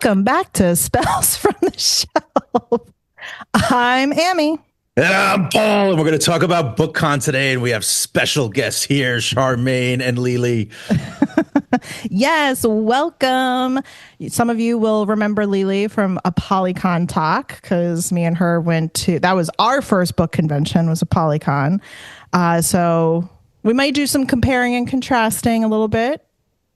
Welcome back to Spells from the Shelf. I'm Ammie. And I'm Paul, and we're going to talk about BookCon today, and we have special guests here, Charmaine and Lily. Yes, welcome. Some of you will remember Lily from a Polycon talk because me and her that was our first book convention, was a Polycon. So we might do some comparing and contrasting a little bit.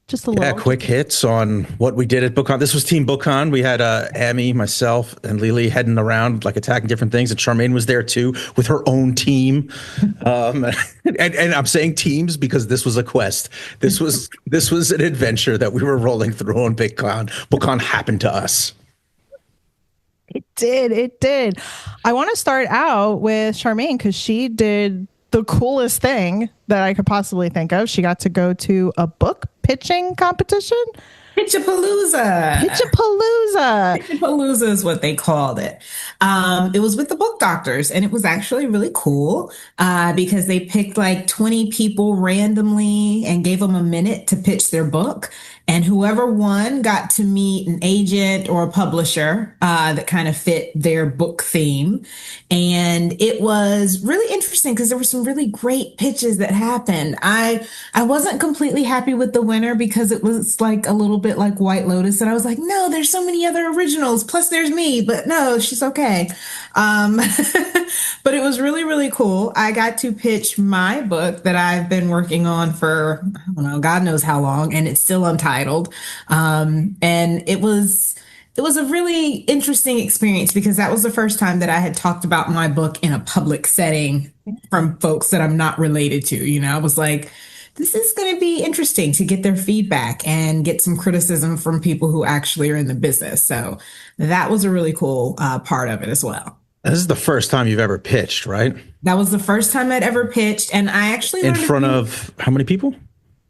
Just a little. Yeah, quick hits on what we did at BookCon. This was Team BookCon. We had Ammie, myself, and Lily heading around, like attacking different things. And Charmaine was there too with her own team. And I'm saying teams because this was a quest. This was an adventure that we were rolling through on BookCon. BookCon happened to us. It did. I want to start out with Charmaine because she did the coolest thing that I could possibly think of. She got to go to a book pitching competition. Pitchapalooza. Pitchapalooza is what they called it. It was with the book doctors, and it was actually really cool because they picked like 20 people randomly and gave them a minute to pitch their book. And whoever won got to meet an agent or a publisher that kind of fit their book theme. And it was really interesting because there were some really great pitches that happened. I wasn't completely happy with the winner because it was like a little bit like White Lotus. And I was like, no, there's so many other originals. Plus there's me, but no, she's okay. But it was really, really cool. I got to pitch my book that I've been working on for, I don't know, God knows how long, and it's still untitled. And it was a really interesting experience because that was the first time that I had talked about my book in a public setting from folks that I'm not related to. You know, I was like, this is going to be interesting to get their feedback and get some criticism from people who actually are in the business. So that was a really cool part of it as well. This is the first time you've ever pitched, right? That was the first time I'd ever pitched. And I actually in front of how many people?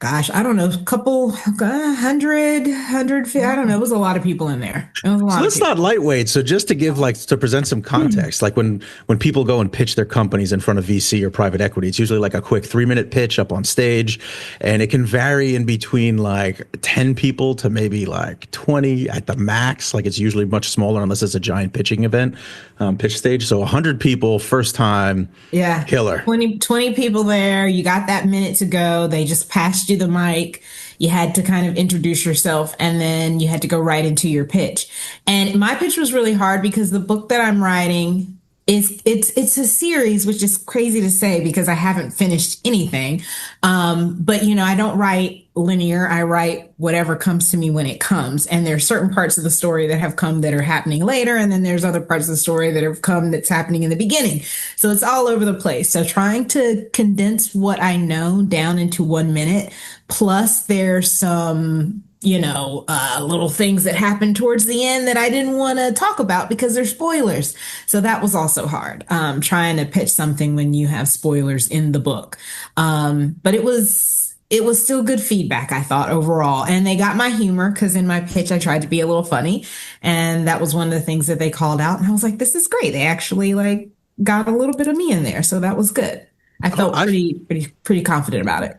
Gosh, I don't know, a couple, 150, I don't know. It was a lot of people in there. It was a lot so that's not lightweight. So just to give to present some context, like when people go and pitch their companies in front of VC or private equity, it's usually like a quick 3-minute pitch up on stage. And it can vary in between like 10 people to maybe like 20 at the max. Like it's usually much smaller unless it's a giant pitching event, pitch stage. So 100 people, first time, yeah, killer. 20 people there. You got that minute to go. They just passed you the mic. You had to kind of introduce yourself, and then you had to go right into your pitch. And my pitch was really hard because the book that I'm writing it's a series, which is crazy to say because I haven't finished anything. But you know, I don't write linear. I write whatever comes to me when it comes. And there are certain parts of the story that have come that are happening later. And then there's other parts of the story that have come that's happening in the beginning. So it's all over the place. So trying to condense what I know down into 1 minute, plus there's some little things that happened towards the end that I didn't want to talk about because they're spoilers. So that was also hard, trying to pitch something when you have spoilers in the book. But it was still good feedback, I thought, overall. And they got my humor because in my pitch, I tried to be a little funny. And that was one of the things that they called out. And I was like, this is great. They actually got a little bit of me in there. So that was good. I felt pretty confident about it.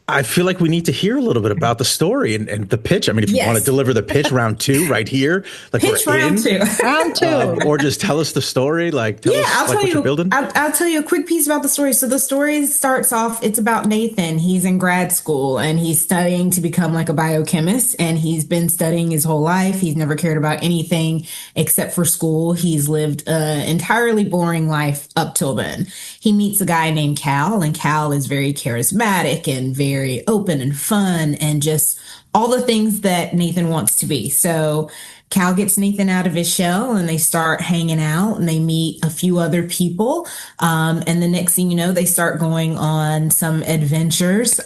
I feel like we need to hear a little bit about the story and the pitch. I mean, if you want to deliver the pitch round 2 right here, like pitch we're round in, round two, or just tell us the story. Like, tell us what you're building. I'll tell you a quick piece about the story. So the story starts off, it's about Nathan. He's in grad school and he's studying to become like a biochemist, and he's been studying his whole life. He's never cared about anything except for school. He's lived an entirely boring life up till then. He meets a guy named Cal, and Cal is very charismatic and very open and fun and just all the things that Nathan wants to be. So Cal gets Nathan out of his shell and they start hanging out and they meet a few other people. And the next thing you know, they start going on some adventures.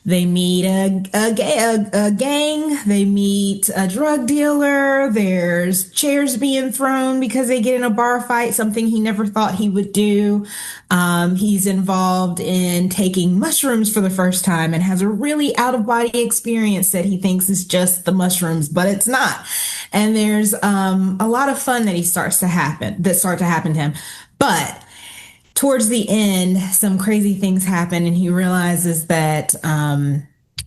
They meet a gang. They meet a drug dealer. There's chairs being thrown because they get in a bar fight, something he never thought he would do. He's involved in taking mushrooms for the first time and has a really out-of-body experience that he thinks is just the mushrooms, but it's not. And there's a lot of fun that start to happen to him. But towards the end, some crazy things happen, and he realizes that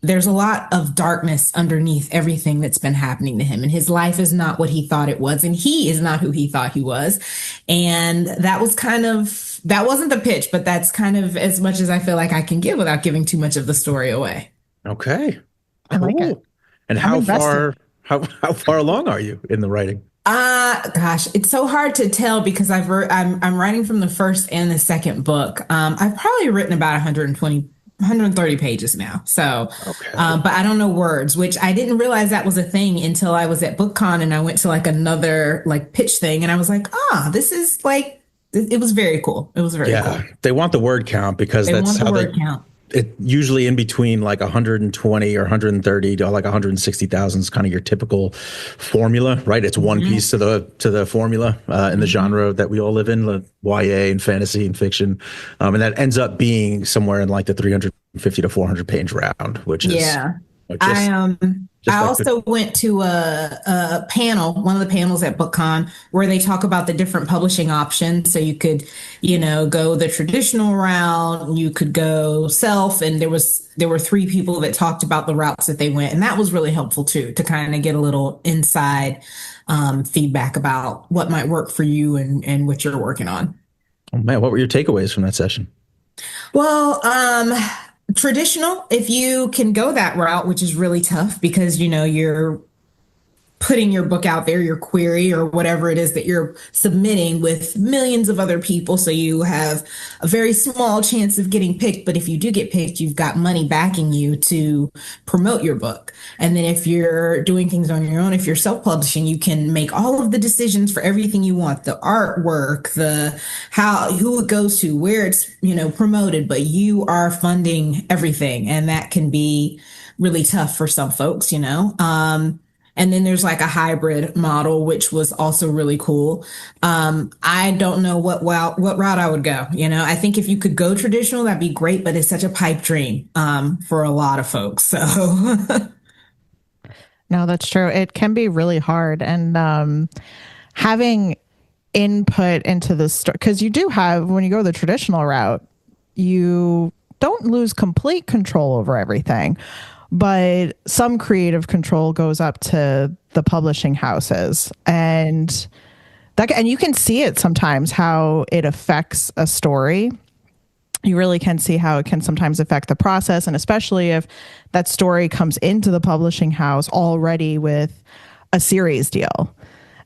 there's a lot of darkness underneath everything that's been happening to him. And his life is not what he thought it was. And he is not who he thought he was. And that wasn't the pitch, but that's kind of as much as I feel like I can give without giving too much of the story away. Okay. I like it. And how far along are you in the writing? Gosh, it's so hard to tell because I'm writing from the first and the second book. I've probably written about 130 pages now. So, okay. But I don't know words, which I didn't realize that was a thing until I was at BookCon and I went to like another like pitch thing and I was like, this is like, it was very cool. It was very cool. They want the word count because that's how they count. It usually in between like 120 or 130 to like 160,000 is kind of your typical formula, right? It's one piece to the formula in the genre that we all live in, like YA and fantasy and fiction, and that ends up being somewhere in like the 350 to 400 page round, which is I also went to a panel, one of the panels at BookCon, where they talk about the different publishing options. So you could, go the traditional route, you could go self, and there were 3 people that talked about the routes that they went, and that was really helpful too, to kind of get a little inside feedback about what might work for you and what you're working on. Oh man, what were your takeaways from that session? Well, traditional, if you can go that route, which is really tough because, you're putting your book out there, your query or whatever it is that you're submitting with millions of other people. So you have a very small chance of getting picked. But if you do get picked, you've got money backing you to promote your book. And then if you're doing things on your own, if you're self-publishing, you can make all of the decisions for everything you want, the artwork, who it goes to, where it's, promoted, but you are funding everything. And that can be really tough for some folks, And then there's like a hybrid model, which was also really cool. I don't know what route I would go. I think if you could go traditional, that'd be great, but it's such a pipe dream for a lot of folks. So no, that's true. It can be really hard. And having input into the story, because you do have, when you go the traditional route, you don't lose complete control over everything. But some creative control goes up to the publishing houses, and you can see it sometimes how it affects a story. You really can see how it can sometimes affect the process, and especially if that story comes into the publishing house already with a series deal.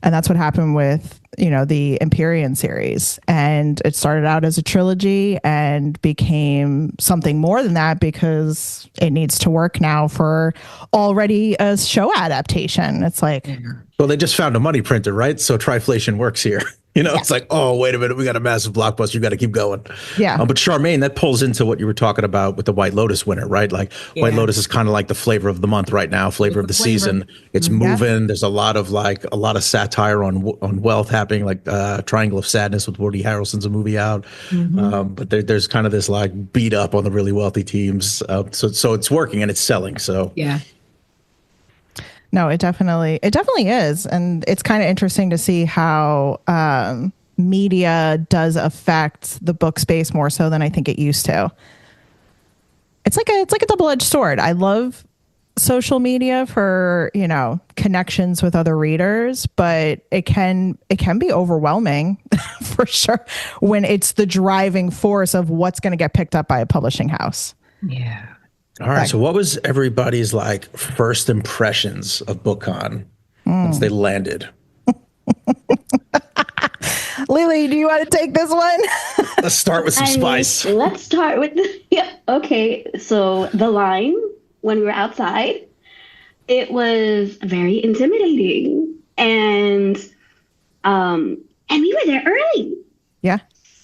And that's what happened with, the Empyrean series. And it started out as a trilogy and became something more than that because it needs to work now for already a show adaptation. It's like... Well, they just found a money printer, right? So triflation works here. It's like, oh, wait a minute, we got a massive blockbuster. You got to keep going. Yeah. But Charmaine, that pulls into what you were talking about with the White Lotus winner, right? Like White Lotus is kind of like the flavor of the month right now, flavor of the season. It's moving. Yeah. There's a lot of satire on wealth happening, like Triangle of Sadness with Woody Harrelson's a movie out. But there's kind of this like beat up on the really wealthy teams. So it's working and it's selling. So yeah. No, it definitely is. And it's kind of interesting to see how media does affect the book space more so than I think it used to. It's like a double-edged sword. I love social media for, connections with other readers, but it can be overwhelming for sure when it's the driving force of what's going to get picked up by a publishing house. Yeah. All right. So what was everybody's first impressions of BookCon once they landed? Lily, do you want to take this one? Let's start with some spice. Let's start with okay. So the line when we were outside, it was very intimidating, and we were there early. Yeah.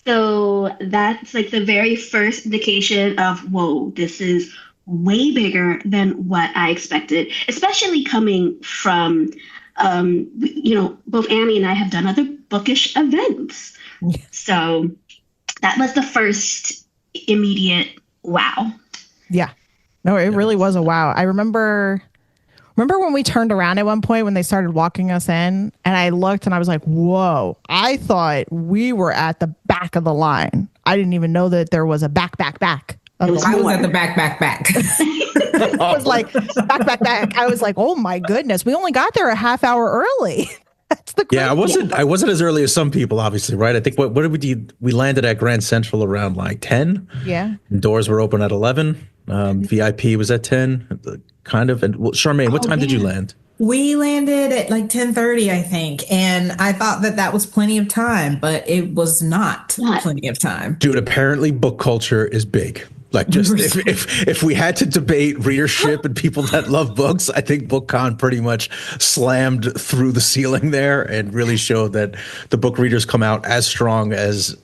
So that's like the very first indication of, whoa, this is way bigger than what I expected, especially coming from, both Ammie and I have done other bookish events. Yeah. So that was the first immediate wow. Yeah. No, it really was a wow. I remember when we turned around at one point when they started walking us in, and I looked and I was like, whoa, I thought we were at the back of the line. I didn't even know that there was a back. I was at the back. It was like back. I was like, oh my goodness, we only got there a half hour early. That's the Yeah, I wasn't as early as some people, obviously, right? I think what did we do? We landed at Grand Central around like 10. Yeah. And doors were open at 11. VIP was at 10, kind of. And well, Charmaine, what time did you land? We landed at like 10:30, I think, and I thought that was plenty of time, but it was not plenty of time. Dude, apparently book culture is big. Like, just if we had to debate readership and people that love books, I think BookCon pretty much slammed through the ceiling there and really showed that the book readers come out as strong as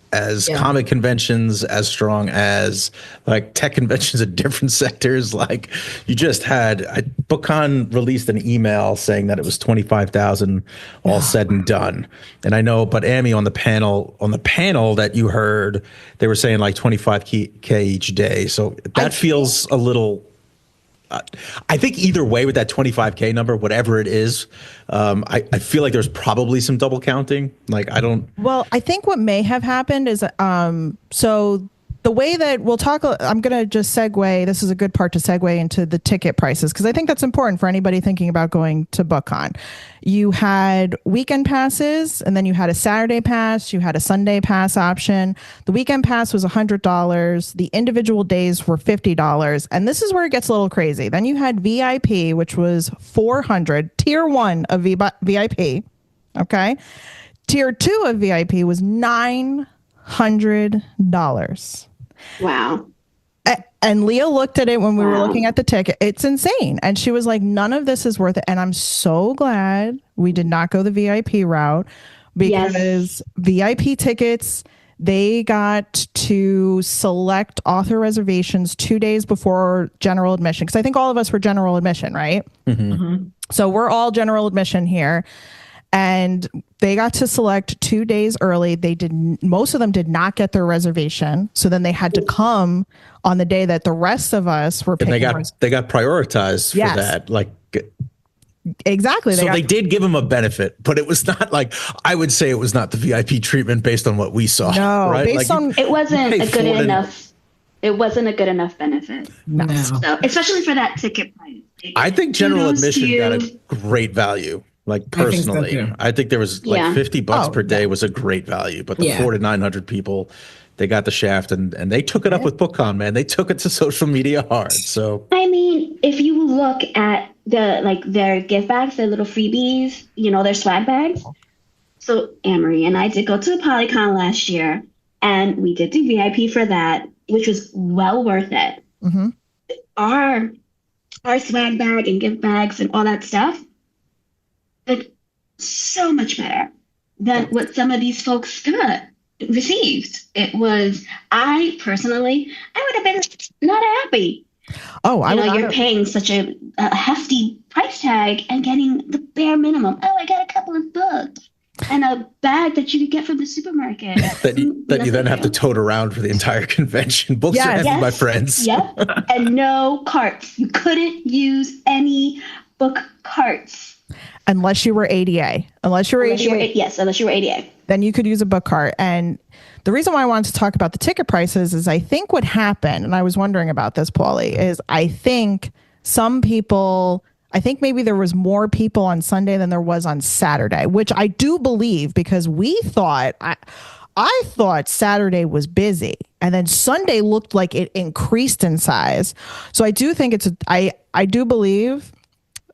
comic conventions, as strong as like tech conventions in different sectors. Like, you just had BookCon released an email saying that it was 25,000 all said and done. And I know, but Ammie, on the panel that you heard, they were saying like 25K each day. So that feels a little. I think either way with that 25K number, whatever it is, I feel like there's probably some double counting. Like, I don't. Well, I think what may have happened is so the way that we'll talk, I'm going to just segue. This is a good part to segue into the ticket prices, because I think that's important for anybody thinking about going to BookCon. You had weekend passes, and then you had a Saturday pass. You had a Sunday pass option. The weekend pass was $100. The individual days were $50. And this is where it gets a little crazy. Then you had VIP, which was $400. Tier 1 of VIP. Okay. Tier 2 of VIP was $900. Wow. And Leah looked at it when we were looking at the ticket. It's insane. And she was like, none of this is worth it. And I'm so glad we did not go the VIP route, because VIP tickets, they got to select author reservations 2 days before general admission. Because I think all of us were general admission, right? Mm-hmm. Mm-hmm. So we're all general admission here. And they got to select 2 days early. Most of them did not get their reservation. So then they had to come on the day that the rest of us were picking. And they got prioritized for that. Like, exactly. They did give them a benefit, but it was not like, I would say it was not the VIP treatment based on what we saw. No, right? based on it wasn't a good enough. It wasn't a good enough benefit. No. So, especially for that ticket price. I think general admission got a great value. Like, personally, I think there was like $50 per day was a great value, but the 400 to 900 people, they got the shaft, and they took it up with BookCon, man. They took it to social media hard. So, I mean, if you look at their gift bags, their little freebies, their swag bags. So Amory and I did go to a Polycon last year, and we did do VIP for that, which was well worth it. Mm-hmm. Our swag bag and gift bags and all that stuff, like, so much better than what some of these folks received. It was, I would have been not happy. Oh, you're paying such a hefty price tag and getting the bare minimum. Oh, I got a couple of books and a bag that you could get from the supermarket. that you then have to tote around for the entire convention. Books are heavy, my friends. Yep. And no carts. You couldn't use any book carts. Unless you were ADA. Unless you were ADA. Then you could use a book cart. And the reason why I wanted to talk about the ticket prices is I think what happened, and I was wondering about this, Paulie, is I think maybe there was more people on Sunday than there was on Saturday, which I do believe, because we thought, I thought Saturday was busy, and then Sunday looked like it increased in size. So I do think I do believe,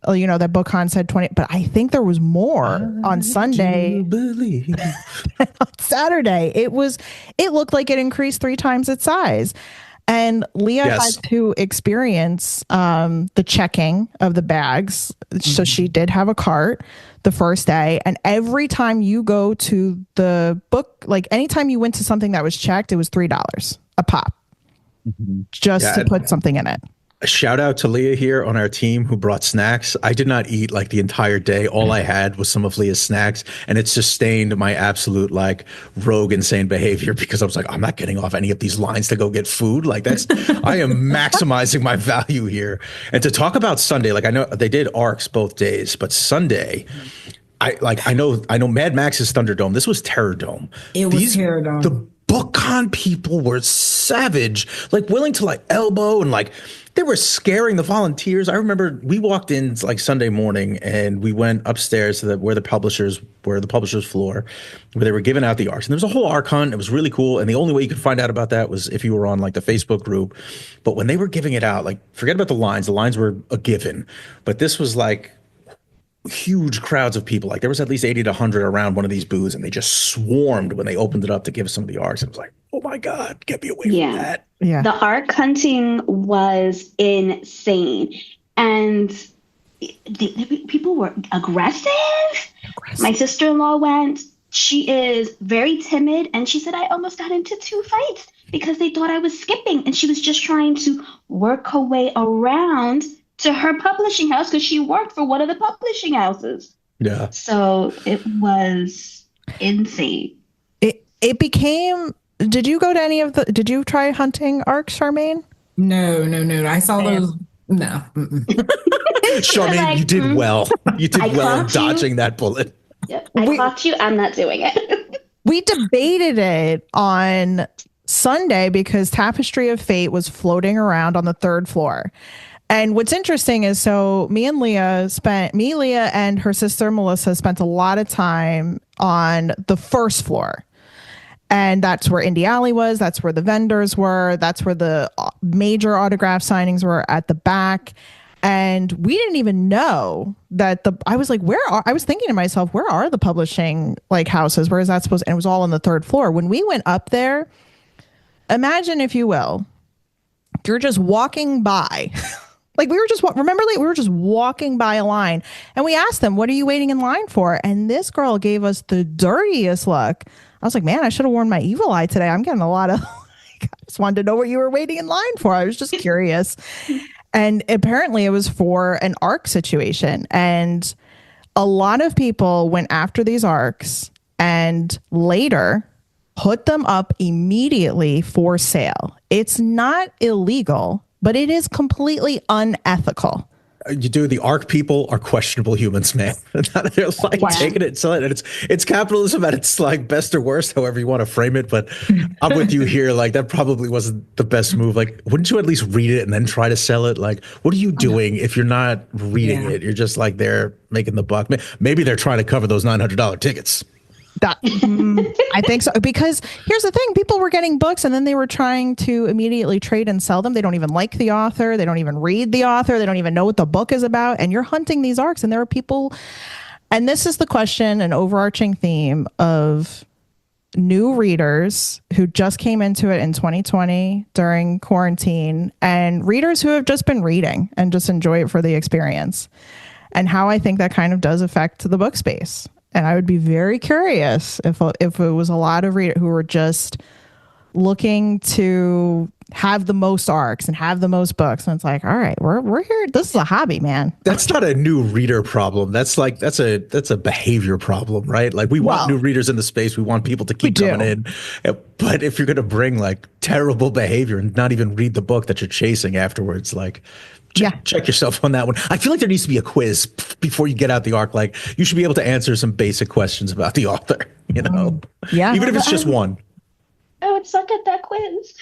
that BookCon said 20, but I think there was more on Sunday than on Saturday. It looked like it increased 3 times its size. And Leah had to experience the checking of the bags. So she did have a cart the first day. And every time you go to the book, like anytime you went to something that was checked, it was $3 a pop just to put something in it. A shout out to Leah here on our team who brought snacks. I did not eat like the entire day. All I had was some of Leah's snacks, and it sustained my absolute like rogue insane behavior, because I was like, I'm not getting off any of these lines to go get food. Like, I am maximizing my value here. And to talk about Sunday, like, I know they did ARCs both days, but Sunday, I know Mad Max's Thunderdome. This was Terror Dome. It was Terror Dome. The BookCon people were savage, like willing to like elbow and like They were scaring the volunteers. I remember we walked in like Sunday morning and we went upstairs to where the publishers floor, where they were giving out the ARCs. And there was a whole ARC hunt. It was really cool. And the only way you could find out about that was if you were on like the Facebook group. But when they were giving it out, like forget about the lines. The lines were a given. But this was like huge crowds of people. Like there was at least 80 to 100 around one of these booths, and they just swarmed when they opened it up to give some of the ARCs. It was like, oh my God, get me away from that. Yeah. The ARC hunting was insane. And people were aggressive. My sister-in-law went. She is very timid. And she said, I almost got into 2 fights because they thought I was skipping. And she was just trying to work her way around to her publishing house because she worked for one of the publishing houses. Yeah. So it was insane. It became. Did you go to any of the? Did you try hunting ARCs, Charmaine? No. I saw those. No. Charmaine, like, you did well. You did well in dodging you. that bullet. Yep. I caught you. I'm not doing it. We debated it on Sunday because Tapestry of Fate was floating around on the 3rd floor. And what's interesting is, so Leah and her sister Melissa spent a lot of time on the 1st floor. And that's where Indie Alley was. That's where the vendors were. That's where the major autograph signings were at the back. And we didn't even know that I was like, I was thinking to myself, where are the publishing like houses? Where is that supposed? And it was all on the 3rd floor. When we went up there, imagine, if you will, you're just walking by. Like we were just walking by a line, and we asked them, what are you waiting in line for? And this girl gave us the dirtiest look. I was like, man, I should have worn my evil eye today. I'm getting a lot of, I just wanted to know what you were waiting in line for. I was just curious. And apparently it was for an ARC situation. And a lot of people went after these ARCs and later put them up immediately for sale. It's not illegal, but it is completely unethical. You do. The ARC people are questionable humans, man. They're like taking it and selling it. It's capitalism at its like best or worst, however you want to frame it. But I'm with you here. Like that probably wasn't the best move. Like, wouldn't you at least read it and then try to sell it? Like, what are you doing if you're not reading it? You're just like there making the buck. Maybe they're trying to cover those $900 tickets. I think so, because here's the thing, people were getting books and then they were trying to immediately trade and sell them. They don't even like the author, they don't even read the author, they don't even know what the book is about, and you're hunting these ARCs. And there are people, and this is the question, an overarching theme of new readers who just came into it in 2020 during quarantine, and readers who have just been reading and just enjoy it for the experience, and how I think that kind of does affect the book space. And I would be very curious if it was a lot of readers who were just looking to have the most ARCs and have the most books. And it's like, all right, we're here. This is a hobby, man. That's not a new reader problem. That's a behavior problem, right? Like we want new readers in the space. We want people to keep coming in. But if you're going to bring like terrible behavior and not even read the book that you're chasing afterwards, like check yourself on that one. I feel like there needs to be a quiz before you get out the ARC. Like you should be able to answer some basic questions about the author, you know? Even if it's just one. I would suck at that quiz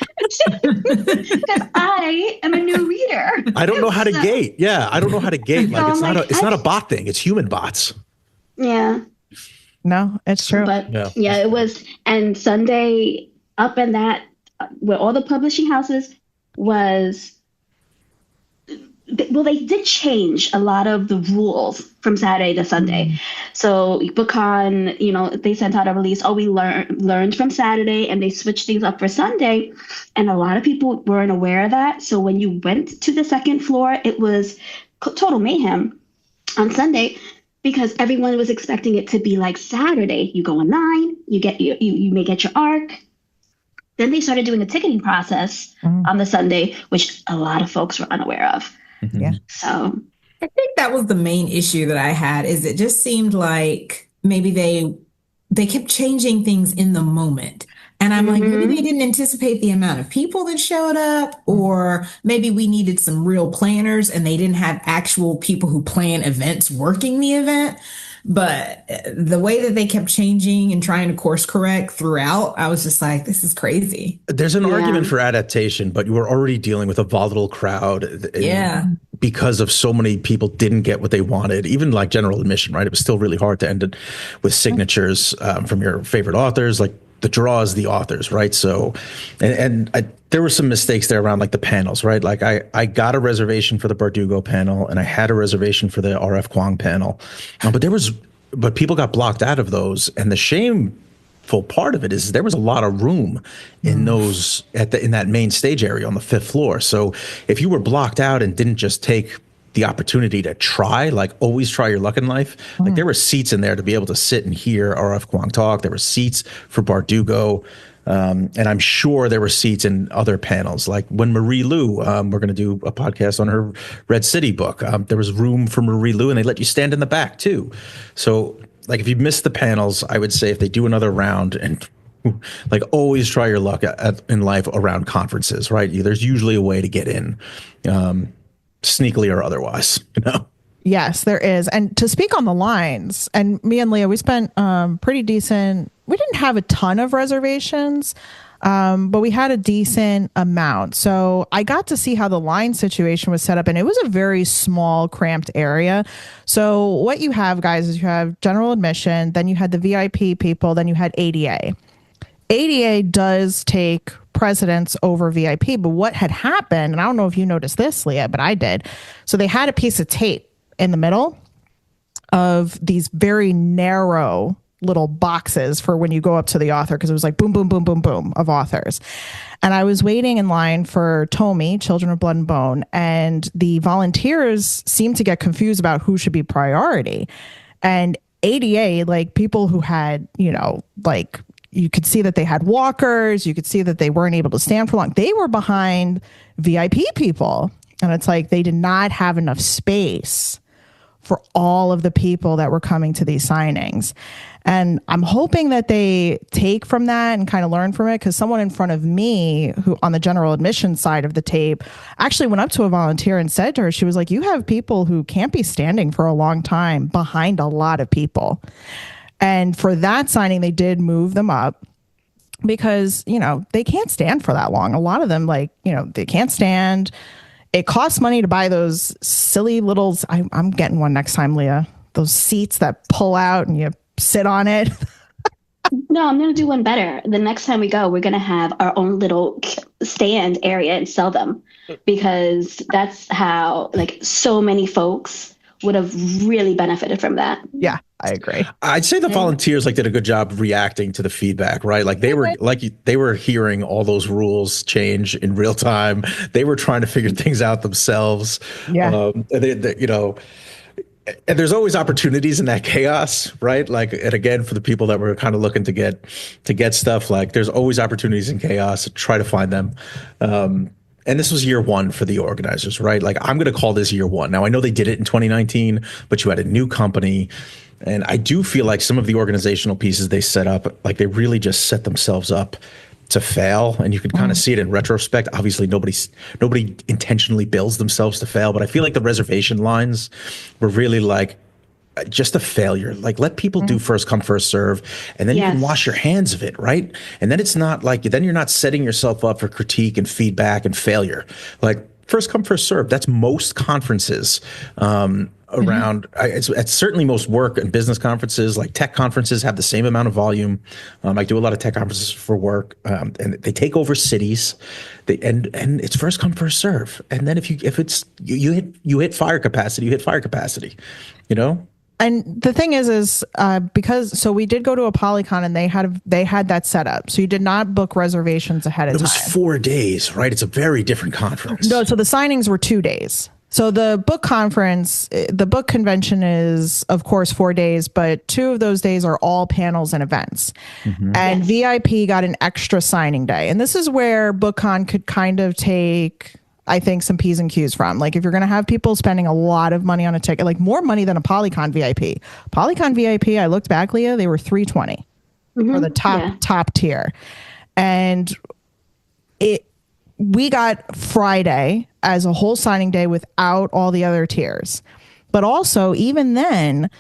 because I am a new reader. I don't know how to gate. Yeah, I don't know how to gate. Like it's not a bot thing. It's human bots. Yeah. No, it's true. But it was. And Sunday up in that where all the publishing houses was. Well, they did change a lot of the rules from Saturday to Sunday. So BookCon, they sent out a release. We learned from Saturday, and they switched things up for Sunday. And a lot of people weren't aware of that. So when you went to the 2nd floor, it was total mayhem on Sunday because everyone was expecting it to be like Saturday. You go in line, you may get your ARC. Then they started doing a ticketing process on the Sunday, which a lot of folks were unaware of. Yeah. So I think that was the main issue that I had, is it just seemed like maybe they kept changing things in the moment. And I'm like, maybe they didn't anticipate the amount of people that showed up, or maybe we needed some real planners and they didn't have actual people who plan events working the event. But the way that they kept changing and trying to course correct throughout, I was just like, this is crazy. There's an argument for adaptation, but you were already dealing with a volatile crowd. Yeah. Because of so many people didn't get what they wanted, even like general admission, right? It was still really hard to end it with signatures from your favorite authors. Like the draw is the authors, right? So, there were some mistakes there around like the panels, right? Like I got a reservation for the Bardugo panel and I had a reservation for the RF Kuang panel, but people got blocked out of those, and the shameful part of it is there was a lot of room in those in that main stage area on the 5th floor. So if you were blocked out and didn't just take the opportunity to try, like always try your luck in life, like there were seats in there to be able to sit and hear RF Kuang talk. There were seats for Bardugo. And I'm sure there were seats in other panels, like when Marie Lu, we're going to do a podcast on her Red City book. There was room for Marie Lu, and they let you stand in the back too. So like if you missed the panels, I would say if they do another round, and like always try your luck in life around conferences, right? There's usually a way to get in, sneakily or otherwise, you know? Yes, there is. And to speak on the lines, and me and Leah, we spent pretty decent. We didn't have a ton of reservations, but we had a decent amount. So I got to see how the line situation was set up, and it was a very small, cramped area. So what you have, guys, is you have general admission, then you had the VIP people, then you had ADA. ADA does take precedence over VIP, but what had happened, and I don't know if you noticed this, Leah, but I did. So they had a piece of tape in the middle of these very narrow little boxes for when you go up to the author, because it was like boom, boom, boom, boom, boom of authors. And I was waiting in line for Tomy, Children of Blood and Bone, and the volunteers seemed to get confused about who should be priority. And ADA, like people who had, you know, like you could see that they had walkers, you could see that they weren't able to stand for long. They were behind VIP people. And it's like they did not have enough space for all of the people that were coming to these signings. And I'm hoping that they take from that and kind of learn from it, because someone in front of me who on the general admission side of the tape actually went up to a volunteer and said to her, she was like, you have people who can't be standing for a long time behind a lot of people. And for that signing, they did move them up because, you know, they can't stand for that long. A lot of them, like, you know, they can't stand. It costs money to buy those silly little, I'm getting one next time, Leah, those seats that pull out and you sit on it. No, I'm going to do one better. The next time we go, we're going to have our own little stand area and sell them, because that's how like so many folks would have really benefited from that. Yeah, I agree. I'd say the volunteers did a good job reacting to the feedback, right? Like they were hearing all those rules change in real time. They were trying to figure things out themselves. Yeah. You know, and there's always opportunities in that chaos, right? Like, and again, for the people that were kind of looking to get stuff, like there's always opportunities in chaos. Try to find them. And this was year one for the organizers, right? Like, I'm going to call this year one. Now, I know they did it in 2019, but you had a new company. And I do feel like some of the organizational pieces they set up, like they really just set themselves up to fail. And you can kind of see it in retrospect. Obviously, nobody intentionally builds themselves to fail. But I feel like the reservation lines were really like just a failure. Like, let people do first come, first serve, and then you can wash your hands of it, right? And then it's not like, then you're not setting yourself up for critique and feedback and failure. Like, first come, first serve. That's most conferences around. It's certainly most work and business conferences. Like tech conferences have the same amount of volume. I do a lot of tech conferences for work, and they take over cities. And it's first come, first serve. And then if you hit fire capacity, you hit fire capacity. You know. And the thing is because we did go to a Polycon and they had that set up. So you did not book reservations ahead of time. It was 4 days, right? It's a very different conference. No, so the signings were 2 days. So the book conference, the book convention is, of course, 4 days, but 2 of those days are all panels and events. And VIP got an extra signing day. And this is where BookCon could kind of take, I think, some P's and Q's from. Like, if you're going to have people spending a lot of money on a ticket, like more money than a Polycon VIP. Polycon VIP, I looked back, Leah, they were $320 for the top tier. And we got Friday as a whole signing day without all the other tiers. But also, even then,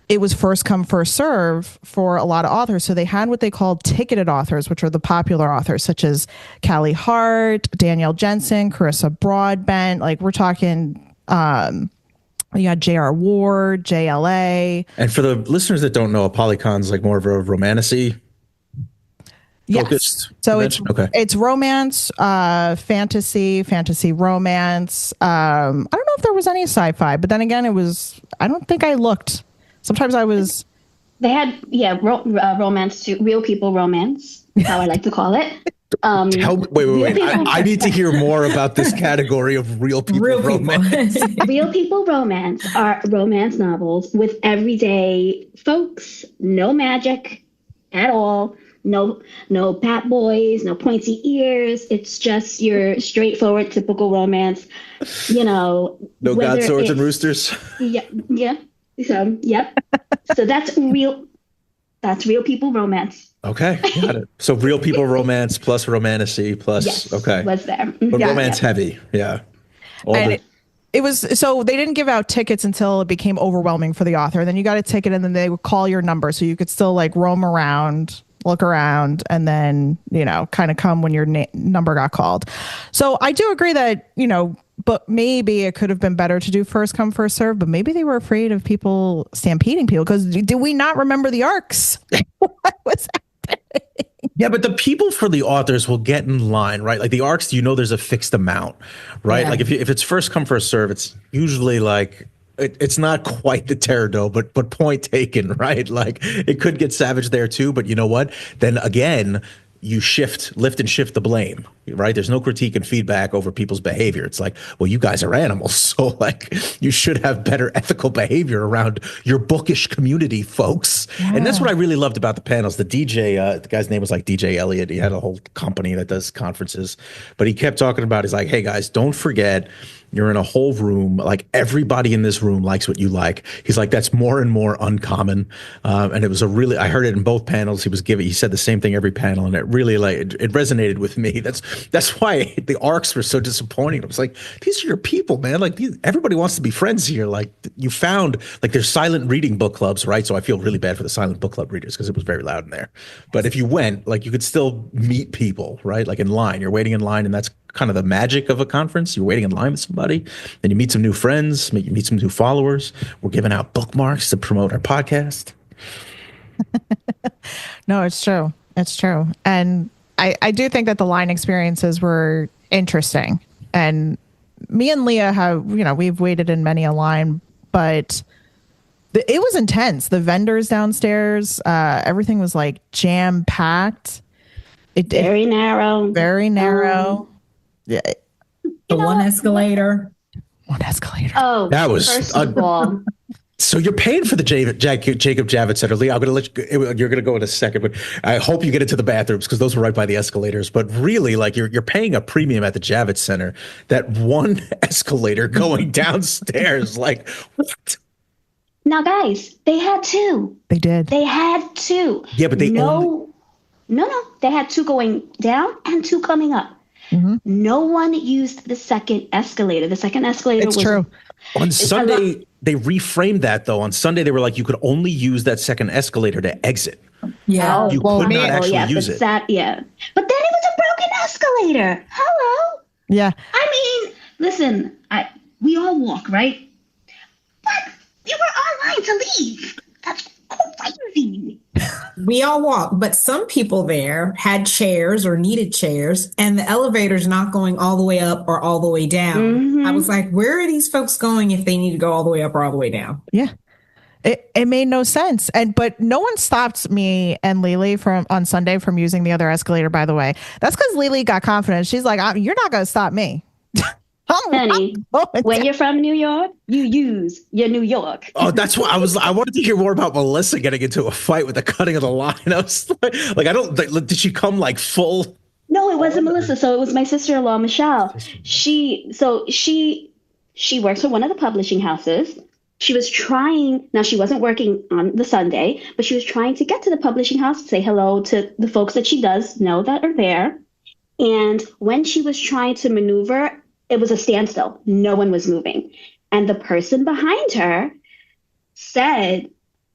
it was first come, first serve for a lot of authors. So they had what they called ticketed authors, which are the popular authors, such as Callie Hart, Danielle Jensen, Carissa Broadbent. Like we're talking, you got J.R. Ward, JLA. And for the listeners that don't know, a polycon's like more of a romantasy focused. Yes. So it's romance, fantasy romance. I don't know if there was any sci-fi, but then again, I don't think I looked. Sometimes I was. They had, romance too. Real people romance, how I like to call it. Wait. I need to hear more about this category of real people romance. Real people romance are romance novels with everyday folks, no magic at all. No pat boys, no pointy ears. It's just your straightforward, typical romance. No god swords and roosters. Yeah. So, yep. So that's real people romance. Okay, got it. So real people romance plus romantasy plus, yes, okay. Was there. But romance heavy, yeah. It was, so they didn't give out tickets until it became overwhelming for the author. Then you got a ticket and then they would call your number so you could still like roam around, look around, and then, kind of come when your number got called. So I do agree that, but maybe it could have been better to do first come, first serve, but maybe they were afraid of people stampeding people, because do we not remember the arcs? What was happening? Yeah, but the people for the authors will get in line, right? Like the arcs, there's a fixed amount, right? Yeah. Like if it's first come, first serve, it's usually like, it's not quite the Teardough, but point taken, right? Like it could get savage there too, but you know what? Then again, you lift and shift the blame, right? There's no critique and feedback over people's behavior. It's like, well, you guys are animals, so like you should have better ethical behavior around your bookish community, folks. Yeah. And that's what I really loved about the panels. The DJ, the guy's name was like DJ Elliott. He had a whole company that does conferences, but he kept talking about, he's like, hey guys, don't forget, you're in a whole room. Like everybody in this room likes what you like. He's like, that's more and more uncommon. And it was I heard it in both panels. He said the same thing every panel. And it really it resonated with me. That's why the arcs were so disappointing. I was like, these are your people, man. Like everybody wants to be friends here. Like you found, like there's silent reading book clubs, right? So I feel really bad for the silent book club readers because it was very loud in there. But if you went, like you could still meet people, right? Like in line, you're waiting in line, and that's kind of the magic of a conference. You're waiting in line with somebody, then you meet some new friends, you meet some new followers. We're giving out bookmarks to promote our podcast. No, it's true. It's true. And I do think that the line experiences were interesting. And me and Leah have, we've waited in many a line, but it was intense. The vendors downstairs, everything was like jam packed. Very narrow. Very narrow. Yeah. The one escalator. Oh, that was first of all. So you're paying for the Jacob Javits Center, Lee. I'm going to let you're going to go in a second, but I hope you get into the bathrooms because those were right by the escalators. But really, like you're paying a premium at the Javits Center. That one escalator going downstairs, like what? Now, guys, they had two. They did. They had two. Yeah, but No. They had two going down and two coming up. Mm-hmm. No one used the second escalator. The second escalator was true. On Sunday, they reframed that, though. On Sunday, they were like, you could only use that second escalator to exit. Yeah. You could not actually use it. But then it was a broken escalator. Hello? Yeah. I mean, listen, we all walk, right? But we were online to leave. That's crazy. We all walk, but some people there had chairs or needed chairs, and the elevator's not going all the way up or all the way down. Mm-hmm. I was like, where are these folks going if they need to go all the way up or all the way down? Yeah. It made no sense. But no one stopped me and Lily on Sunday from using the other escalator, by the way. That's because Lily got confident. She's like, you're not going to stop me. Honey, when you're from New York, you use your New York. Oh, that's what I wanted to hear more about Melissa getting into a fight with the cutting of the line. I was did she come like full? No, it wasn't Melissa. So it was my sister-in-law, Michelle. She works for one of the publishing houses. She was trying, now she wasn't working on the Sunday, but she was trying to get to the publishing house to say hello to the folks that she does know that are there. And when she was trying to maneuver, it was a standstill. No one was moving. And the person behind her said,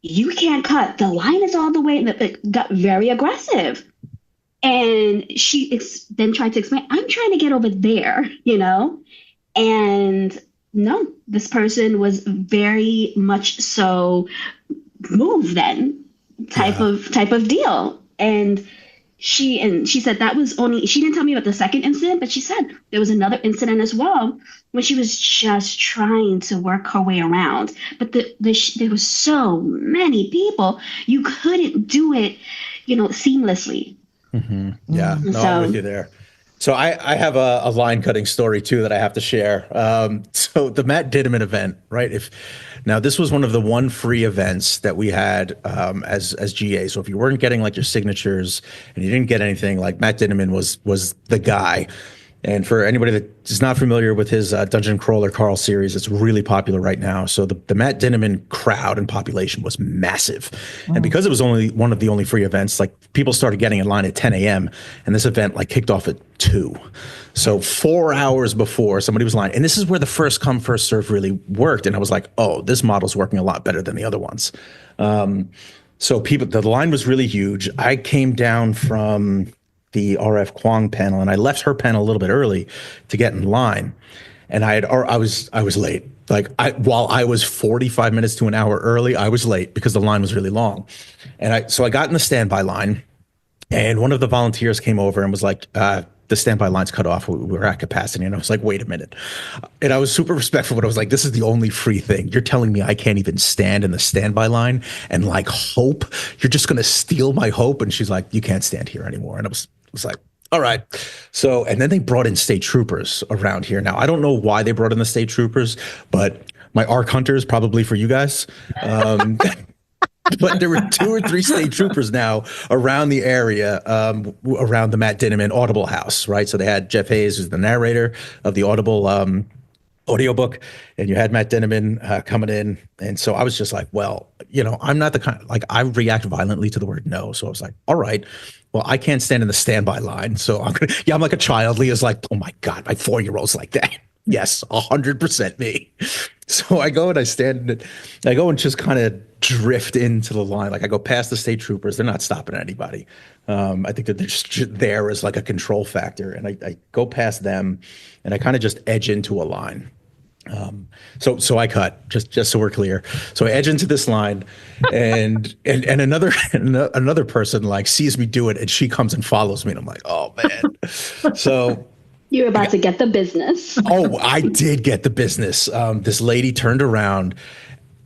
you can't cut. The line is all the way. And it got very aggressive. And then tried to explain, I'm trying to get over there, And no, this person was very much so moved then type of deal. And she said that was only, she didn't tell me about the second incident, but she said there was another incident as well when she was just trying to work her way around. But there was so many people, you couldn't do it, seamlessly. Mm-hmm. Yeah, no, I'm with you there. So I have a line cutting story too that I have to share. So the Matt Ditterman event, right? Now this was one of the free events that we had as GA. So if you weren't getting like your signatures and you didn't get anything, like Matt Ditterman was the guy. And for anybody that is not familiar with his Dungeon Crawler Carl series, it's really popular right now. So the Matt Ditterman crowd and population was massive. Wow. And because it was only one of the only free events, like people started getting in line at 10 a.m. and this event like kicked off at 2. So 4 hours before somebody was lined. And this is where the first come, first serve really worked. And I was like, oh, this model's working a lot better than the other ones. So the line was really huge. I came down from the RF Kwong panel, and I left her panel a little bit early to get in line. And I was late. Like while I was 45 minutes to an hour early, I was late because the line was really long. And so I got in the standby line, and one of the volunteers came over and was like, the standby line's cut off. We're at capacity. And I was like, wait a minute. And I was super respectful, but I was like, this is the only free thing. You're telling me I can't even stand in the standby line and like hope? You're just going to steal my hope? And she's like, you can't stand here anymore. And I was like, all right. So, and then they brought in state troopers around here. Now, I don't know why they brought in the state troopers, but my ARC hunters, probably for you guys. But there were 2 or 3 state troopers now around the area, around the Matt Ditterman Audible house, right? So they had Jeff Hayes, who's the narrator of the Audible audiobook, and you had Matt Ditterman coming in. And so I was just like, well, I'm not the kind, like I react violently to the word no. So I was like, all right, well, I can't stand in the standby line. So I'm like a child. Leah's like, oh my God, my 4-year-old's like that. Yes, 100% me. So I go and I go and just kind of drift into the line. Like I go past the state troopers. They're not stopping anybody. I think that they're just there as like a control factor. And I go past them and I kind of just edge into a line. So I cut, just so we're clear. So I edge into this line and another person like sees me do it and she comes and follows me. And I'm like, oh man. So you were about to get the business. Oh, I did get the business. This lady turned around.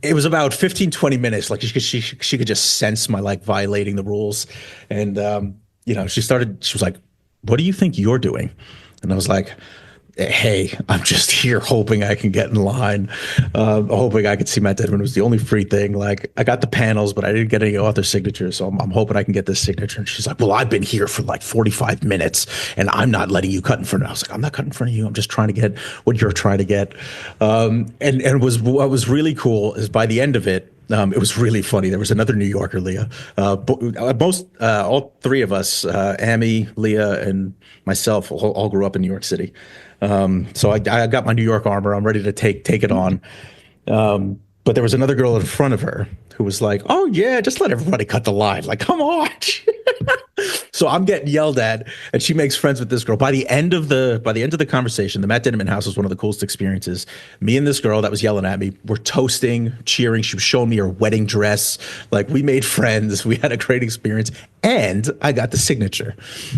It was about 15, 20 minutes. Like she could just sense my like violating the rules. And, she was like, what do you think you're doing? And I was like, hey, I'm just here hoping I can get in line, hoping I could see Matt Ditterman. It was the only free thing. Like I got the panels, but I didn't get any author signatures. So I'm hoping I can get this signature. And she's like, well, I've been here for like 45 minutes and I'm not letting you cut in front of me. I was like, I'm not cutting in front of you. I'm just trying to get what you're trying to get. And what was really cool is by the end of it, it was really funny. There was another New Yorker, Leah. All 3 of us, Ammie, Leah, and myself, all grew up in New York City. So I got my New York armor. I'm ready to take it on. But there was another girl in front of her who was like, oh yeah, just let everybody cut the line. Like, come on. So I'm getting yelled at and she makes friends with this girl. By the end of the conversation, the Matt Ditterman house was one of the coolest experiences. Me and this girl that was yelling at me were toasting, cheering. She was showing me her wedding dress. Like we made friends. We had a great experience and I got the signature.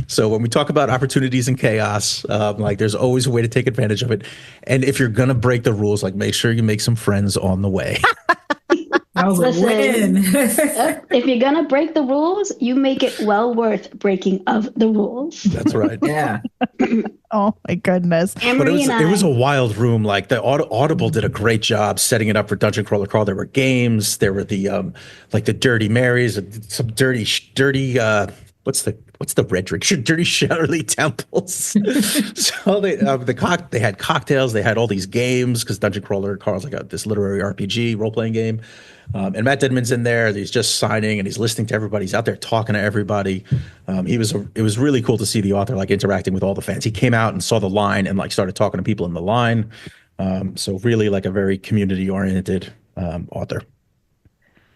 So when we talk about opportunities and chaos, like there's always a way to take advantage of it. And if you're going to break the rules, like make sure you make some friends on the way. That was a win. If you're gonna break the rules, you make it well worth breaking of the rules. That's right. Yeah. Oh my goodness. But it was a wild room. Like the Audible did a great job setting it up for Dungeon Crawler Crawl. There were games. There were the like the Dirty Marys, some dirty what's the red drink? Dirty Shadowly Temples. So they had cocktails. They had all these games because Dungeon Crawler Carl's like this literary RPG role playing game. And Matt Ditterman's in there. He's just signing and he's listening to everybody. He's out there talking to everybody. It was really cool to see the author like interacting with all the fans. He came out and saw the line and like started talking to people in the line. So really like a very community oriented author.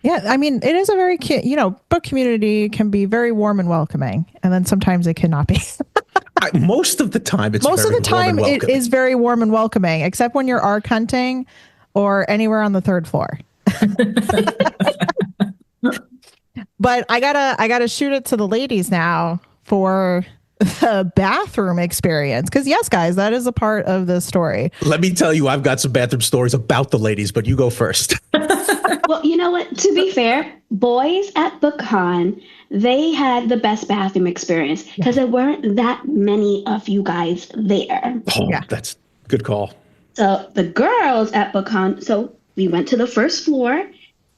Yeah, I mean, it is a very cute, book community can be very warm and welcoming, and then sometimes it cannot be. Most of the time, it's Most of very the warm and time, it welcoming. is very warm and welcoming, except when you're arc hunting or anywhere on the third floor. But I gotta shoot it to the ladies now for the bathroom experience. Because yes, guys, that is a part of the story. Let me tell you, I've got some bathroom stories about the ladies, but you go first. Well, you know what? To be fair, boys at BookCon, they had the best bathroom experience because there weren't that many of you guys there. Oh, Yeah. that's good call. So the girls at BookCon, so we went to the first floor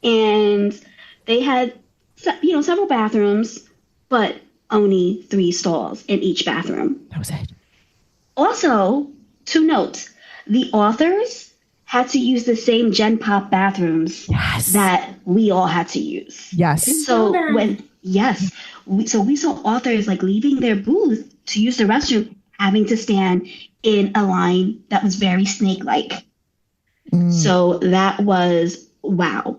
and they had, several bathrooms, but only 3 stalls in each bathroom. That was it. Also, 2 notes. The authors had to use the same Gen Pop bathrooms Yes. that we all had to use. Yes. So we saw authors like leaving their booth to use the restroom, having to stand in a line that was very snake-like. So that was wow.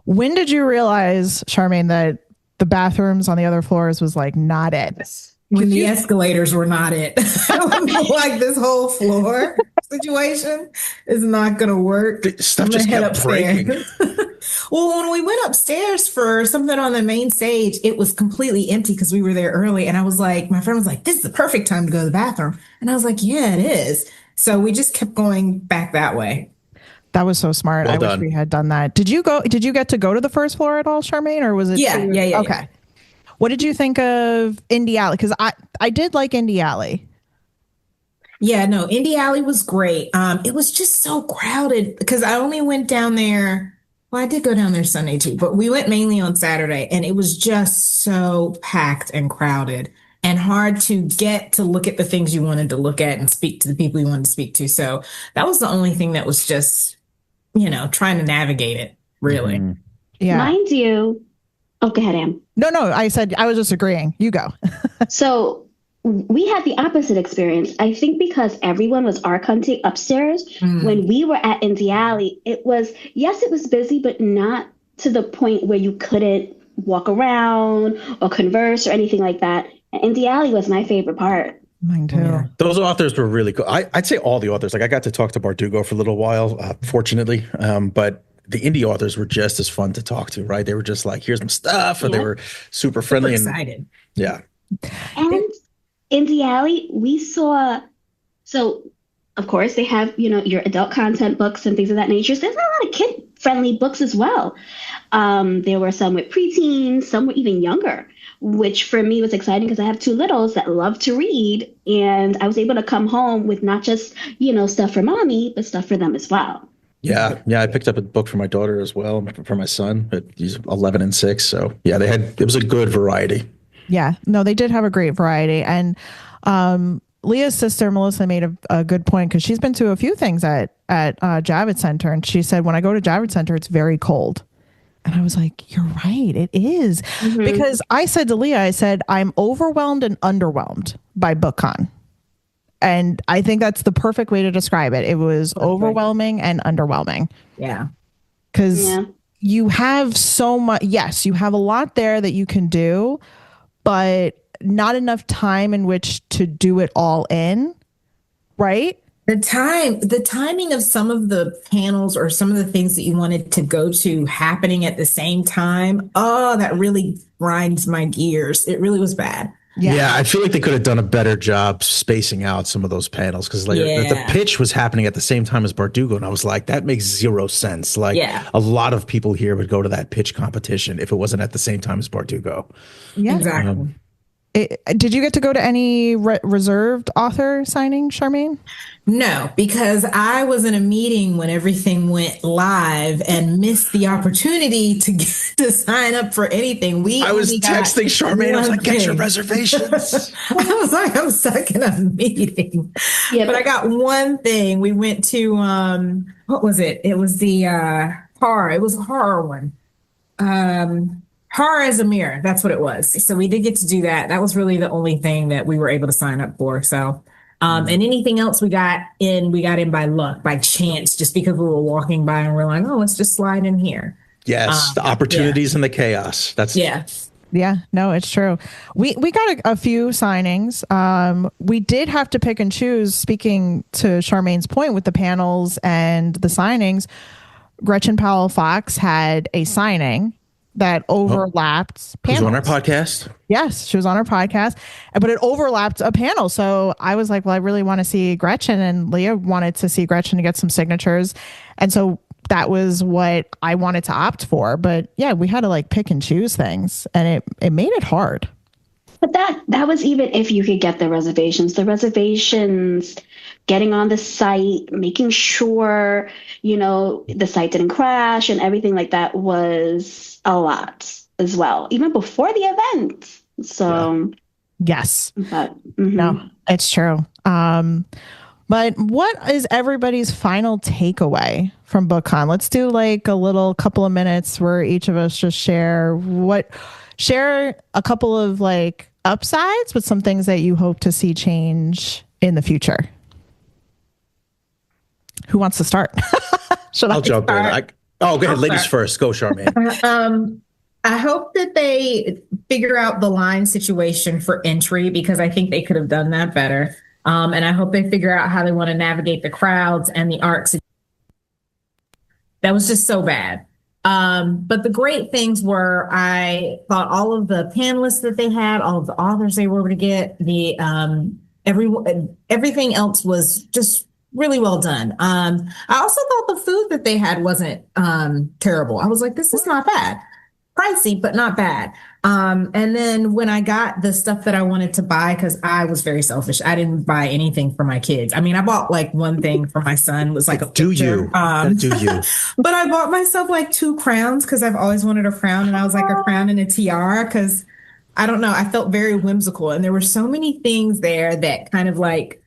When did you realize, Charmaine, that the bathrooms on the other floors was like not it? When the escalators were not it. Like this whole floor situation is not going to work. Stuff just kept breaking. Well, when we went upstairs for something on the main stage, it was completely empty because we were there early. And I was like, my friend was like, this is the perfect time to go to the bathroom. And I was like, yeah, it is. So we just kept going back that way. That was so smart. Well I wish done. we had done that. Did you get to go to the first floor at all, Charmaine, or was it? Yeah. Okay. Yeah. What did you think of Indie Alley? Because I did like Indie Alley. Yeah, no, Indie Alley was great. It was just so crowded because I only went down there. Well, I did go down there Sunday too, but we went mainly on Saturday, and it was just so packed and crowded and hard to get to look at the things you wanted to look at and speak to the people you wanted to speak to. So that was the only thing that was just, trying to navigate it, really. Mhm. Yeah. Mind you, oh, go ahead, Am. No, I said I was just agreeing. You go. So we had the opposite experience. I think because everyone was arc hunting upstairs, when we were at Indie Alley, it was busy, but not to the point where you couldn't walk around or converse or anything like that. And Indie Alley was my favorite part. Mine too. Yeah. Those authors were really cool. I'd say all the authors. Like I got to talk to Bardugo for a little while, fortunately, but the indie authors were just as fun to talk to, right? They were just like, here's my stuff, and they were super friendly. Super and excited. yeah. And Indie Alley, we saw, so of course they have, your adult content books and things of that nature. So there's a lot of kid-friendly books as well. There were some with preteens, some were even younger, which for me was exciting because I have 2 littles that love to read. And I was able to come home with not just, stuff for mommy, but stuff for them as well. Yeah. I picked up a book for my daughter as well, for my son. He's 11 and 6. So yeah, it was a good variety. Yeah. No, they did have a great variety. And Leah's sister, Melissa, made a good point because she's been to a few things at Javits Center. And she said, when I go to Javits Center, it's very cold. And I was like, you're right. It is. Because I said to Leah, I'm overwhelmed and underwhelmed by BookCon. And I think that's the perfect way to describe it. It was overwhelming and underwhelming. Yeah. Because you have so much. Yes, you have a lot there that you can do, but not enough time in which to do it all in. Right? The timing of some of the panels or some of the things that you wanted to go to happening at the same time. Oh, that really grinds my gears. It really was bad. Yeah, I feel like they could have done a better job spacing out some of those panels because the pitch was happening at the same time as Bardugo, and I was like, that makes 0 sense. Like a lot of people here would go to that pitch competition if it wasn't at the same time as Bardugo. Yeah, exactly. Did you get to go to any reserved author signing, Charmaine? No, because I was in a meeting when everything went live and missed the opportunity to sign up for anything. I was texting Charmaine. I was like, get your reservations. I was like, I'm stuck in a meeting. Yeah, but I got one thing. We went to, what was it? It was the horror. It was a horror one. Horror as a Mirror. That's what it was. So we did get to do that. That was really the only thing that we were able to sign up for. So, and anything else we got in by luck, by chance, just because we were walking by and we're like, oh, let's just slide in here. Yes, the opportunities and the chaos. That's Yeah, no, it's true. We got a few signings. We did have to pick and choose. Speaking to Charmaine's point with the panels and the signings, Gretchen Powell Fox had a signing that overlapped panels. She was on our podcast. Yes, she was on our podcast, but it overlapped a panel. So I was like, well, I really want to see Gretchen, and Leah wanted to see Gretchen to get some signatures. And so that was what I wanted to opt for. But yeah, we had to like pick and choose things, and it made it hard. But that was even if you could get the reservations. The reservations, getting on the site, making sure, the site didn't crash and everything like that was a lot as well, even before the event. So yes, but, no, it's true. But what is everybody's final takeaway from BookCon? Let's do like a little couple of minutes where each of us just share a couple of like upsides with some things that you hope to see change in the future. Who wants to start? I'll jump in. Go ahead. Ladies first. Go, Charmaine. I hope that they figure out the line situation for entry, because I think they could have done that better. And I hope they figure out how they want to navigate the crowds and the arts. That was just so bad. But the great things were, I thought all of the panelists that they had, all of the authors they were able to get, everything else was just really well done. I also thought the food that they had wasn't terrible. I was like, this is not bad. Pricey, but not bad. And then when I got the stuff that I wanted to buy, because I was very selfish, I didn't buy anything for my kids. I mean, I bought like one thing for my son, was like a picture. Do you? But I bought myself like 2 crowns, because I've always wanted a crown, and I was like a crown and a tiara, because I don't know, I felt very whimsical, and there were so many things there that kind of like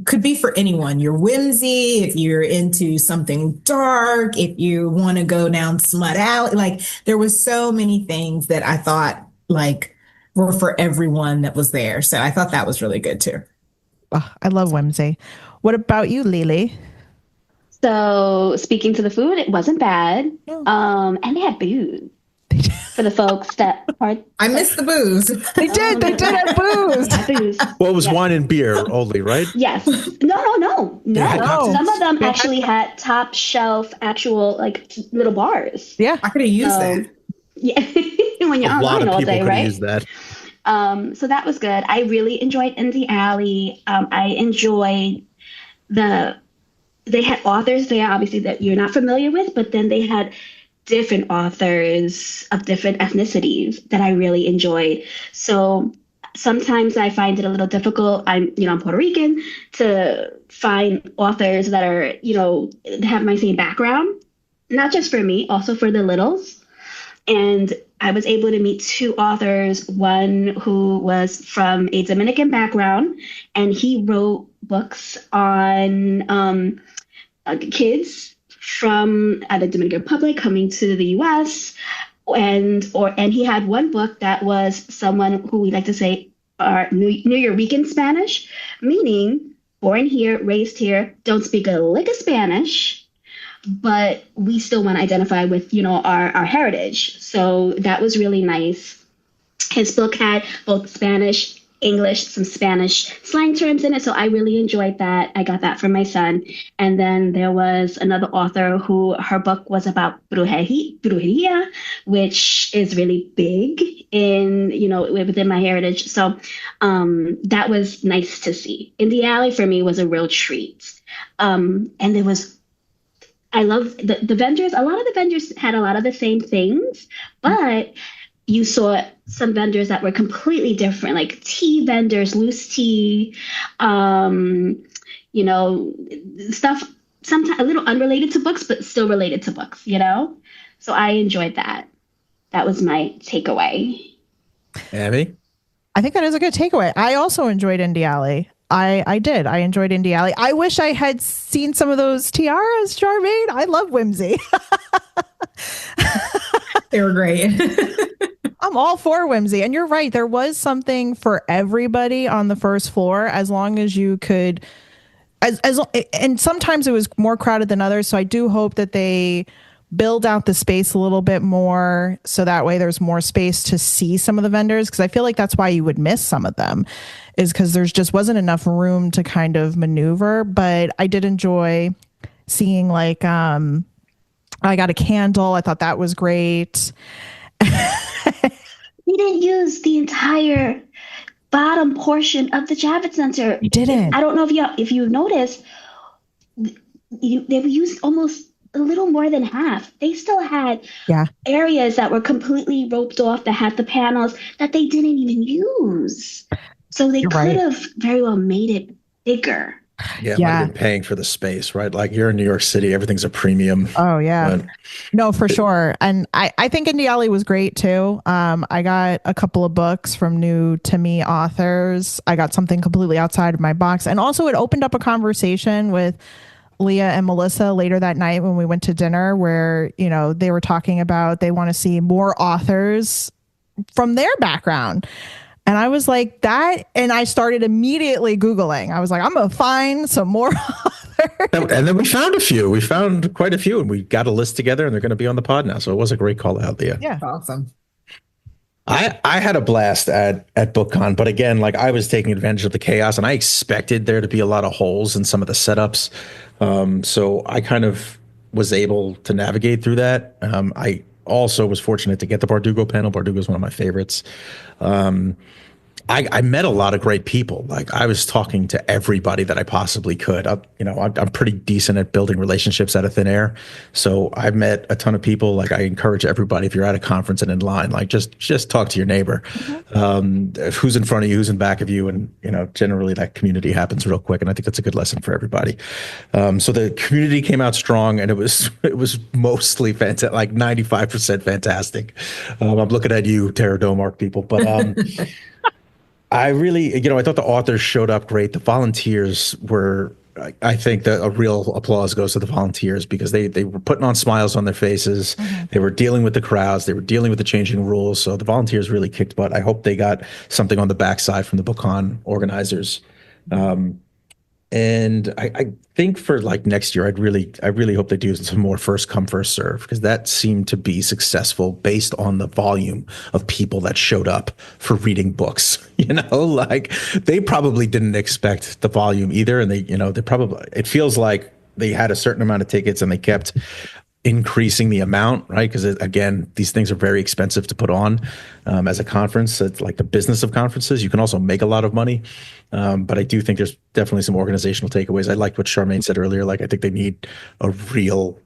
could be for anyone. Your whimsy, if you're into something dark, if you want to go down smut alley, like there was so many things that I thought like were for everyone that was there. So I thought that was really good too. Oh, I love whimsy. What about you, Lily? So speaking to the food, it wasn't bad. And they had booze. For the folks that are... I missed the booze. They did have booze. Well, it was wine and beer only, right? Yes. No. Some of them actually had top shelf actual like little bars. Yeah. I could have used that. Yeah. When you're online all day, right? Use that. So that was good. I really enjoyed Indie Alley. I enjoyed they had authors there, obviously, that you're not familiar with, but then they had different authors of different ethnicities that I really enjoyed. So sometimes I find it a little difficult. I'm Puerto Rican, to find authors that are, have my same background, not just for me, also for the littles. And I was able to meet 2 authors, one who was from a Dominican background, and he wrote books on kids from the Dominican Republic coming to the U.S. and he had one book that was someone who we like to say are Nuyorican Spanish, meaning born here, raised here, don't speak a lick of Spanish, but we still want to identify with our heritage. So that was really nice. His book had both Spanish, English, some Spanish slang terms in it. So I really enjoyed that. I got that for my son. And then there was another author who her book was about brujeria, which is really big in, within my heritage. So that was nice to see. Indie Alley for me was a real treat. And I love the vendors. A lot of the vendors had a lot of the same things, but you saw some vendors that were completely different, like tea vendors, loose tea, stuff sometimes a little unrelated to books, but still related to books, So I enjoyed that. That was my takeaway. Ammie? I think that is a good takeaway. I also enjoyed Indie Alley. I did. I enjoyed Indie Alley. I wish I had seen some of those tiaras, Charmaine. I love whimsy. They were great. I'm all for whimsy. And you're right. There was something for everybody on the first floor, as long as you could, and sometimes it was more crowded than others. So I do hope that they build out the space a little bit more so that way there's more space to see some of the vendors, because I feel like that's why you would miss some of them, is because there's just wasn't enough room to kind of maneuver. But I did enjoy seeing like I got a candle. I thought that was great. We didn't use the entire bottom portion of the Javits Center. You didn't. I don't know if you noticed, they used almost a little more than half. They still had areas that were completely roped off that had the panels that they didn't even use. So they could have very well made it bigger. Yeah, might have been paying for the space, right? Like you're in New York City, everything's a premium. Oh, yeah. No, for sure. And I think Indie Alley was great too. I got a couple of books from new to me authors. I got something completely outside of my box. And also it opened up a conversation with Leah and Melissa later that night when we went to dinner where, you know, they were talking about they want to see more authors from their background. And I was like that. And I started immediately Googling. I was like, I'm going to find some more authors. And then we found a few. We found quite a few and we got a list together and they're going to be on the pod now. So it was a great call out, Leah. Yeah. Awesome. I had a blast at BookCon, but again, like I was taking advantage of the chaos and I expected there to be a lot of holes in some of the setups. So I kind of was able to navigate through that. I also was fortunate to get the Bardugo panel. Bardugo is one of my favorites. I met a lot of great people. Like I was talking to everybody that I possibly could. I'm pretty decent at building relationships out of thin air. So I've met a ton of people. Like I encourage everybody, if you're at a conference and in line, like just talk to your neighbor. Who's in front of you, who's in back of you. And, you know, generally that community happens real quick. And I think that's a good lesson for everybody. So the community came out strong and it was mostly fantastic, like 95% fantastic. I'm looking at you, Terra Domark people, but, I really, I thought the authors showed up great. The volunteers were, I think that a real applause goes to the volunteers because they were putting on smiles on their faces. They were dealing with the crowds. They were dealing with the changing rules. So the volunteers really kicked butt. I hope they got something on the backside from the BookCon organizers. And I think for like next year, I really hope they do some more first come, first serve, because that seemed to be successful based on the volume of people that showed up for reading books. Like they probably didn't expect the volume either. And it feels like they had a certain amount of tickets and they kept increasing the amount, right? Because again, these things are very expensive to put on as a conference. It's like the business of conferences. You can also make a lot of money. But I do think there's definitely some organizational takeaways. I liked what Charmaine said earlier. Like, I think they need a real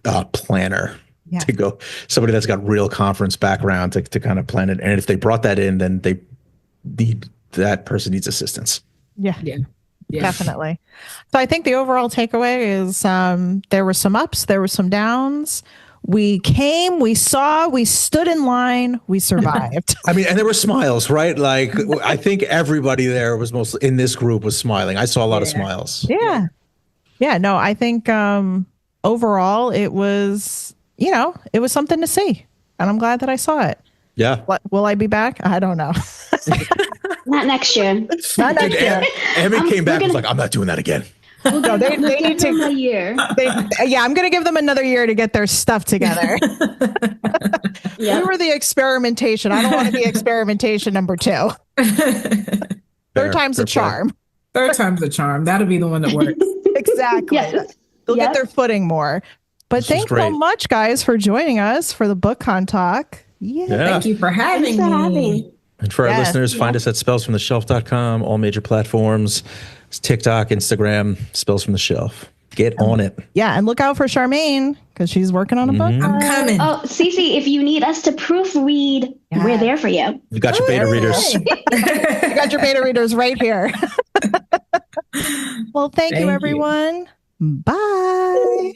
planner to go, somebody that's got real conference background to kind of plan it. And if they brought that in, then that person needs assistance. Yeah. Definitely. So I think the overall takeaway is there were some ups, there were some downs. We came, we saw, we stood in line, we survived. I mean, and there were smiles, right? Like, I think everybody there was mostly in this group was smiling. I saw a lot of smiles. Yeah. Yeah. No, I think overall it was, it was something to see. And I'm glad that I saw it. Yeah. Will I be back? I don't know. Not next year. Not next year. Emmy came back and was like, I'm not doing that again. No, they need to. A year. I'm going to give them another year to get their stuff together. We were the experimentation. I don't want to be experimentation number 2. Third time's a charm. Third time's the charm. That'll be the one that works. Exactly. Yes. They'll get their footing more. But thanks so much, guys, for joining us for the BookCon talk. Yeah. Thank you for having me. And for our listeners, find us at spellsfromtheshelf.com, all major platforms. It's TikTok, Instagram, Spells from the Shelf. Get on it. Yeah, and look out for Charmaine because she's working on a book. I'm coming. Oh, Cece, if you need us to proofread, we're there for you. You've got your beta readers. You got your beta readers right here. Well, thank you, everyone. Bye.